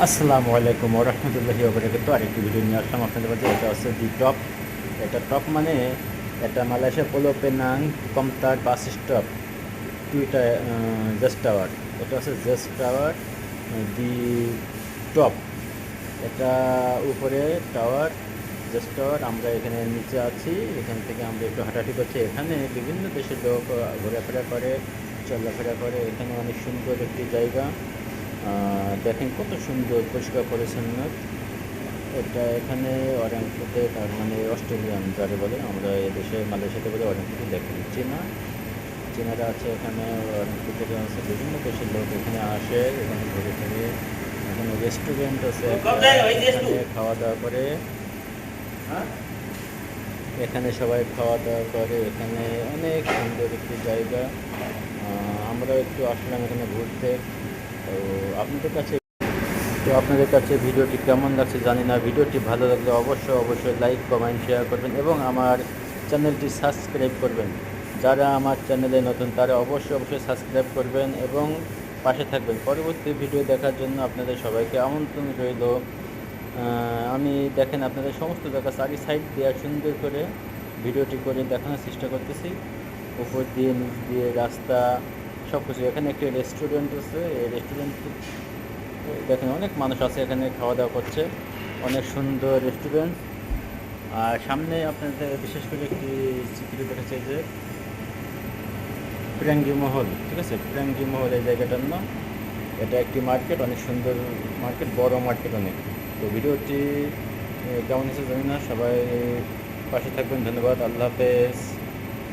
আসসালামু আলাইকুম ওয়া রাহমাতুল্লাহি ওয়া বারাকাতুহু। আরেকটি ভিডিও নিয়ে আসলাম আপনাদের মাঝে। এটা হচ্ছে দি টপ। এটা টপ মানে এটা Malaysia Pulau Penang Komtar bus stop টুইটা জেস টাওয়ার। এটা হচ্ছে জেস টাওয়ার দি টপ। এটা উপরে টাওয়ার, জেস টাওয়ার। আমরা এখানে নিচে আছি, এখান থেকে আমরা একটু হাঁটাহাঁটি করছি। এখানে বিভিন্ন দেশের লোক ঘোরাফেরা করে, চলাফেরা করে। এখানে অনেক সুন্দর একটি জায়গা। দেখেন কত সুন্দর পরিষ্কার পরিচ্ছন্ন। এটা এখানে অরেঞ্জতে, তার মানে অস্ট্রেলিয়ান যারে বলে, আমরা এদেশে মালয়েশিয়াতে বলে অরেঞ্জতে। দেখেন চীনারা আছে এখানে, অরেঞ্জতে আছে। বিভিন্ন দেশের লোক এখানে আসে, এখানে ঘুরে ফিরে। এখানে রেস্টুরেন্ট আছে, এখানে খাওয়া দাওয়া করে। এখানে সবাই খাওয়া দাওয়া করে। এখানে অনেক সুন্দর একটি জায়গা। আমরা একটু আসলাম এখানে ঘুরতে। তো আপনাদের কাছে আপনাদের কাছে ভিডিওটি কেমন লাগছে জানি না। ভিডিওটি ভালো লাগলে অবশ্যই লাইক, কমেন্ট, শেয়ার করবেন এবং আমার চ্যানেলটি সাবস্ক্রাইব করবেন। যারা আমার চ্যানেলে নতুন তারা অবশ্যই সাবস্ক্রাইব করবেন এবং পাশে থাকবেন। পরবর্তী ভিডিও দেখার জন্য আপনাদের সবাইকে আমন্ত্রণ রইল। আমি দেখেন আপনাদের সমস্ত জায়গা চারি সাইড দিয়ে সুন্দর করে ভিডিওটি করে দেখানোর চেষ্টা করতেছি। উপর দিয়ে, নিচ দিয়ে, রাস্তা সব কিছু। এখানে একটি রেস্টুরেন্ট আছে। এই রেস্টুরেন্ট দেখেন অনেক মানুষ আছে এখানে, খাওয়া দাওয়া করছে। অনেক সুন্দর রেস্টুরেন্ট। আর সামনে আপনাদের বিশেষ করে একটি চিত্র দেখেছে যে ফিরাঙ্গি মহল, ঠিক আছে? ফিরাঙ্গি মহল এই জায়গাটার নাম। এটা একটি মার্কেট, অনেক সুন্দর মার্কেট, বড় মার্কেট অনেক। তো ভিডিওটি কেমন হয়েছে জানি না। সবাই পাশে থাকবেন। ধন্যবাদ। আল্লাহ হাফেজ।